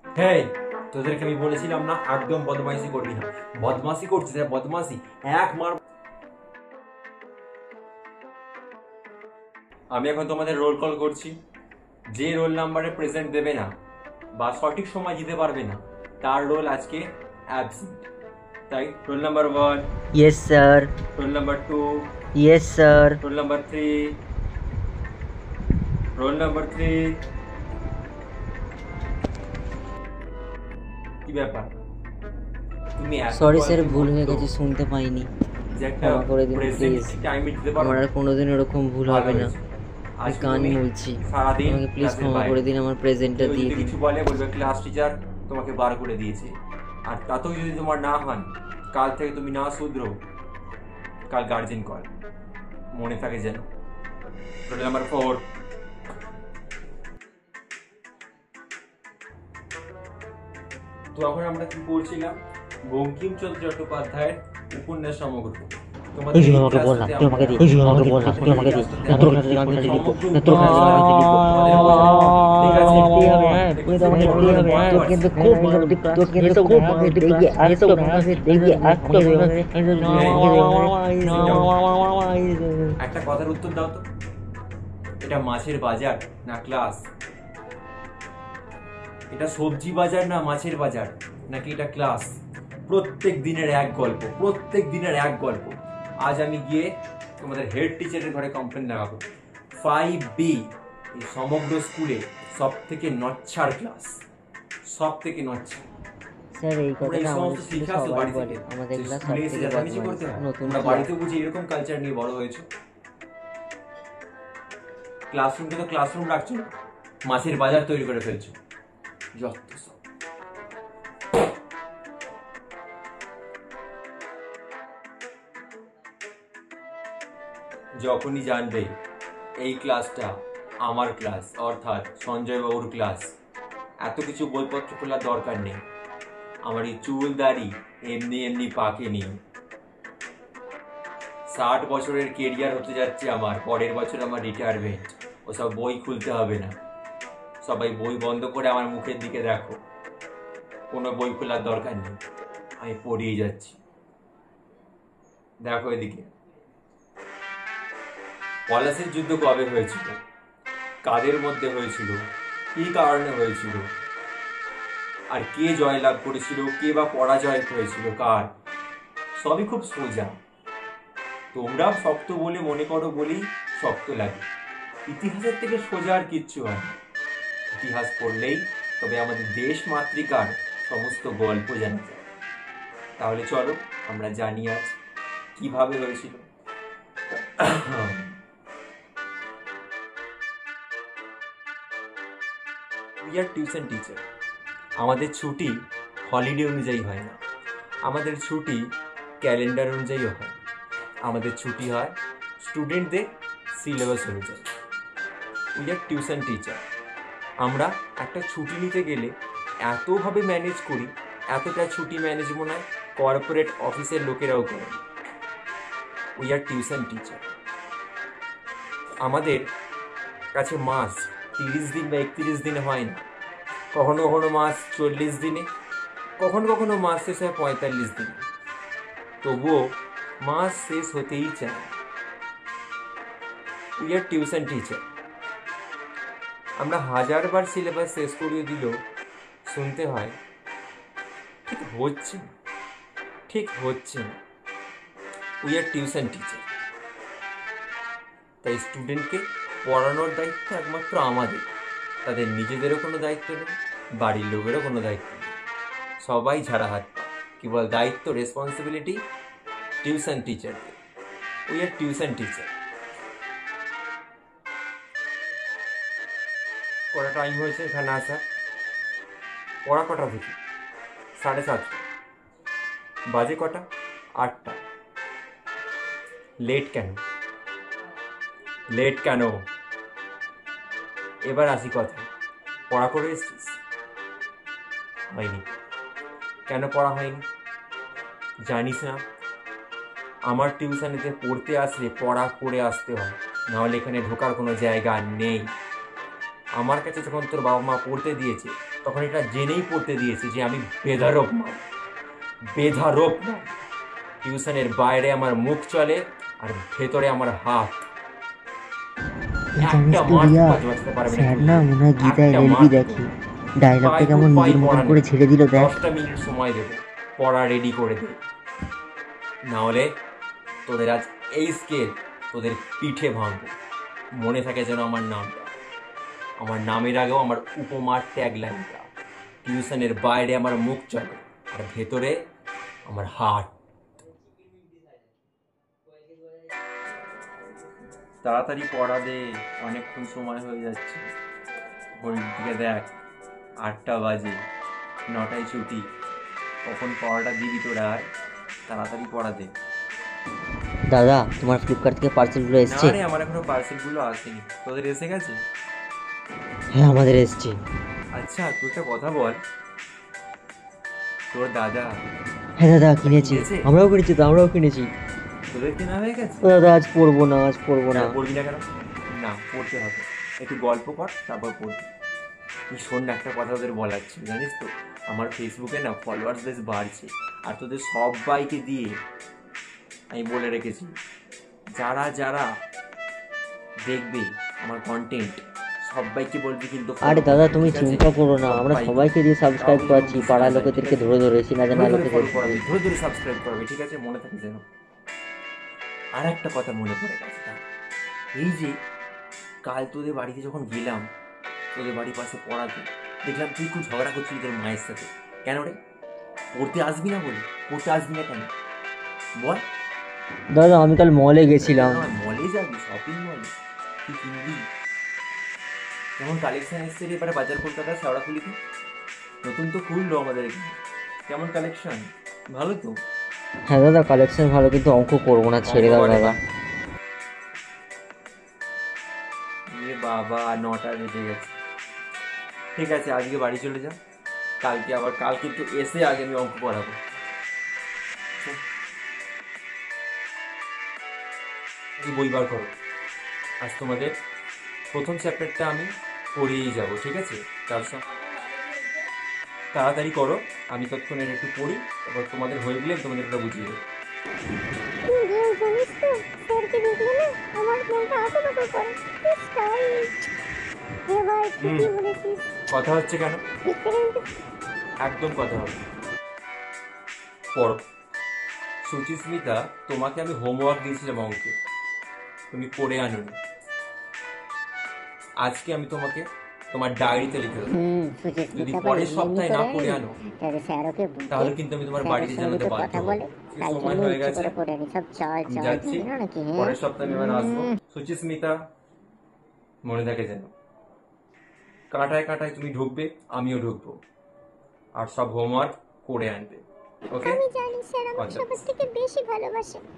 হেই, তোদেরকে আমি বলেছিলাম না একদম বদমাইশি করবি না। বদমাশি করছিস, বদমাশি এক মার। আমি এখন তোমাদের রোল কল করছি। যে রোল নাম্বারে প্রেজেন্ট দেবে না বা সঠিক সময় দিতে পারবে না তার রোল আজকে অ্যাবসেন্ট। তাই roll number 1, Yes, sir. Roll number 2, Yes, sir. Roll number 3, roll number 3। কি ব্যাপার, তুমি এত সরি স্যার, গল্পের ভুল হয়ে মতো গেছে, শুনতে পাইনি, যে একটা ক্ষমা করে দিন প্রেজেন্ট প্লিজ। ঠিক টাইমে দিতে পারো? আমার আর কোনোদিন এরকম ভুল ভালো হবে না। হয়েছে। আমি আজকে কান তুমি মুলছি, সারাদিন আমাকে প্লিজ ক্লাসের ক্ষমা বাইরে। করে দিন, আমার প্রেজেন্টটা কেউ দিয়ে যদি দিন। কিছু বলে বলবে ক্লাস টিচার তোমাকে বার করে দিয়েছে। আর তাতেও যদি তোমার না হন, কাল থেকে তুমি না শুধরো, কাল গার্জেন কল। মনে থাকে যেন। Roll number 4। তো এখন আমরা কি পড়ছিলাম? বঙ্কিমচন্দ্র চট্টোপাধ্যায়ের উপন্যাস সমগ্র। তোমাদের এই ক্লাসটাতে আমরা ঠিক আছে? একটা কথার উত্তর দাও তো, এটা মাছের বাজার না ক্লাস? এটা সবজি বাজার না মাছের বাজার, নাকি এটা ক্লাস? প্রত্যেক দিনের এক গল্প, প্রত্যেক দিনের এক গল্প। আজ আমি গিয়ে তোমাদের হেড টিচারের ঘরে কমপ্লেন লাগাবো। 5B এই সমগ্র স্কুলে সব থেকে নচ্ছার ক্লাস, সব থেকে নচ্ছার। স্যার, এই তোমরা এই কথাটা সমস্ত আমাদের স্কুলে শিখে আসো সবাই বাড়ি বলে, থেকে, আমাদের যে ক্লাস স্কুলে এসে সবথেকে চেঁচামেচি বদমাইশ। করতে হয়। নতুন তোমরা কি বাড়িতে আছে? বুঝি এরকম কালচার নিয়ে বড় হয়েছো? ক্লাসরুমকে তো ক্লাসরুম রাখছো না, মাছের বাজার তৈরি করে ফেলছো। যত সব। যখনই জানবে এই ক্লাসটা আমার ক্লাস, অর্থাৎ সঞ্জয় বাবুর ক্লাস, এত কিছু বইপত্র খোলার দরকার নেই। আমার এই চুল দাড়ি এমনি এমনি পাকেনি। 60 বছরের কেরিয়ার হতে যাচ্ছে আমার, পরের বছর আমার রিটায়ারমেন্ট। ওসব বই খুলতে হবে না। সবাই বই বন্ধ করে আমার মুখের দিকে দেখো, কোনো বই খোলার দরকার নেই, আমি পড়িয়ে যাচ্ছি। দেখো এদিকে, পলাশির যুদ্ধ কবে হয়েছিল, কাদের মধ্যে হয়েছিল, কি কারণে হয়েছিল, আর কে জয়লাভ করেছিল, কে বা পরাজয় হয়েছিল কার, সবই খুব সোজা। তোমরা শক্ত বলে মনে করো বলেই শক্ত লাগে। ইতিহাসের থেকে সোজা আর কিচ্ছু হয় না। ইতিহাস পড়লেই তবে আমাদের দেশ মাতৃকার সমস্ত গল্প জানা যায়। তাহলে চলো আমরা জানি আজ কিভাবে হয়েছিল। We are tuition teacher. আমাদের ছুটি হলিডে অনুযায়ী হয় না, আমাদের ছুটি ক্যালেন্ডার অনুযায়ীও হয়। আমাদের ছুটি হয় স্টুডেন্টদের সিলেবাস অনুযায়ী। We are tuition teacher. আমরা একটা ছুটি নিতে গেলে এতভাবে ম্যানেজ করি, এতটা ছুটি ম্যানেজ মনে হয় কর্পোরেট অফিসের লোকেরাও করে। We are tuition teacher. আমাদের কাছে মাস 30 দিন বা 31 দিনে হয় না, কখনো কখনো মাস 40 দিনে, কখনো কখনো মাস শেষ হয় 45 দিনে। তবুও মাস শেষ হতেই চায়। We are tuition teacher. আমরা হাজারবার সিলেবাস শেষ করিয়ে দিলেও শুনতে হয় ঠিক হচ্ছে না, ঠিক হচ্ছে না। We are tuition teacher. তাই স্টুডেন্টকে পড়ানোর দায়িত্ব একমাত্র আমাদের, তাদের নিজেদেরও কোনো দায়িত্ব নেই, বাড়ির লোকেরও কোনো দায়িত্ব নেই। সবাই ঝাড়া হাত পা, কেবল দায়িত্ব রেসপন্সিবিলিটি টিউশন টিচারদের। We are tuition teacher. কটা টাইম হয়েছে এখানে আসা? পড়া কটা থেকে? 7:30। বাজে কটা? 8টা। লেট কেন? লেট কেন? এবার আসি কথায়, পড়া করে এসছিস? হয়নি। কেন পড়া হয়নি? জানিস না আমার টিউশনেতে পড়তে আসলে পড়া করে আসতে হয়, নাহলে এখানে ঢোকার কোনো জায়গা নেই। আমার কাছে যখন তোর বাবা মা পড়তে দিয়েছে তখন এটা জেনেই পড়তে দিয়েছি যে আমি বেধারক নয়, টিউশনের বাইরে আমার মুখ চলে আর ভেতরে আমার হাত। জানিস একটা তো মাঠ রিয়া, বাজতে পারবে না স্যার তুই। না মনে হয় গীতা একটা এলএলবি মাঠ দেখে, ডায়লগটা কেমন নিজের মতন পড়ানো। করে ছেড়ে দিল দেখ। 10টা মিনিট সময় দেবো, পড়া রেডি করে দে, না হলে তোদের আজ এই স্কেল তোদের পিঠে ভাঙবো। মনে থাকে যেন আমার নামটা, আমার নামের আগেও আমার উপমার ট্যাগ লাইনটা, টিউশনের বাইরে আমার মুখ চলে আর ভেতরে আমার হার্ট। তাড়াতাড়ি পড়া দে, অনেকক্ষণ সময় হয়ে যাচ্ছে। ঘড়ির দিকে দেখ, 8টা বাজে, 9টায় ছুটি। কখন পড়াটা দিবি তোরা? তাড়াতাড়ি পড়া দে। দাদা তোমার ফ্লিপকার্ট থেকে পার্সেলগুলো না এসছে? রে, আমার এখনো পার্সেলগুলো আসেনি। তোদের এসে গেছে? হ্যাঁ আমাদের এসছে। আচ্ছা তুই একটা কথা বল, তোর দাদা হ্যাঁ দাদা কিনেছি, কিনেছে? আমরাও কিনেছি তো, আমরাও কিনেছি। তোদের কেনা হয়ে গেছে? ও দাদা আজ পড়বো না, আজ পড়বো না। কেন পড়বি না কেন? না, পড়তে হবে। একটু গল্প কর, তারপর পড়বি। তুই শোন না, একটা কথা তোদের বলার ছিল, জানিস তো আমার ফেসবুকে না ফলোয়ার্স বেশ বাড়ছে। আর তোদের সবাইকে দিয়ে আমি বলে রেখেছি, যারা যারা দেখবে আমার কন্টেন্ট সবাইকে বলবি কিন্তু follow আরে দাদা করতে, তুমি ঠিক আছে? চিন্তা করো না, আমরা সবাইকে। সবাইকে দিয়ে সাবস্ক্রাইব কাউকে করাচ্ছি, কিন্তু পাড়া শোনা যায়, লোকেদেরকে ঠিক আছে? ধরে ধরে, চেনা জানা ধরে ধরে follow লোকেদেরকে। করাবি, ধরে ধরে সাবস্ক্রাইব করবি, ঠিক আছে? মনে থাকে যেন। আর একটা কথা মনে পড়ে গেছে, এই যে কাল তোদের বাড়িতে যখন গেলাম, তোদের বাড়ির পাশে পড়াতে, দেখলাম তুই খুব ঝগড়া করছিলি তোর মায়ের সাথে। কেন রে? পড়তে আসবি না বলে? পড়তে আসবি না কেন বল? দাদা আমি কাল মলে গেছিলাম। মলে যাবি, শপিং মলে কি কিনবি? কেমন কালেকশন এসছে রে এবারে বাজার কলকাতা শেওড়াফুলিতে? নতুন তো খুললো আমাদের এখানে, কেমন কালেকশন? ভালো তো? হ্যাঁ দাদা কালেকশন ভালো, কিন্তু অঙ্ক করবো না, ছেড়ে দাও দাদা। এ বাবা, 9টা বেজে গেছে। ঠিক আছে আজকে বাড়ি চলে যা, কালকে একটু এসে আগে আমি অঙ্ক পড়াবো। বই বার করো, আজ তোমাদের প্রথম চ্যাপ্টারটা আমি পড়িয়েই যাব, ঠিক আছে? তার সঙ্গে তাড়াতাড়ি করো, আমি তৎক্ষণে একটু পড়ি, তারপর তোমাদের হয়ে গেলে আমি তোমাদের ওটা বুঝিয়ে দেবো। জানিস তো স্যারকে দেখলে না আমার মনটা আঁকুপাকু করে। কি স্টাইল! এবার ঠিকই বলেছিস। কথা হচ্ছে কেন? দেখতে কিন্তু একদম কথা হবে। পড়ো। সুচিস্মিতা, তোমাকে আমি হোমওয়ার্ক দিয়েছিলাম অঙ্কে, তুমি করে আনোনি। আজকে আমি তোমাকে তোমার ডায়েরিতে লিখে দেবো। যদি পরের সপ্তাহে না পড়ে আনো তবে স্যারকে তাহলে কিন্তু আমি তোমার বাড়িতে জানাতে বাধ্য কথা হবো। বলে সময় হয়ে গেছে, করে নি সব চল আমি চল যাচ্ছি। জানো নাকি? পরের সপ্তাহে আমি আবার আসবো। সুচিস্মিতা, মনে থাকে যেন, কাঁটায় কাঁটায় তুমি ঢুকবে, আমিও ঢুকবো, আর সব হোমওয়ার্ক করে আনবে। ওকে? আমি জানি স্যার আমাকে আচ্ছা। সবার থেকে বেশি ভালোবাসে।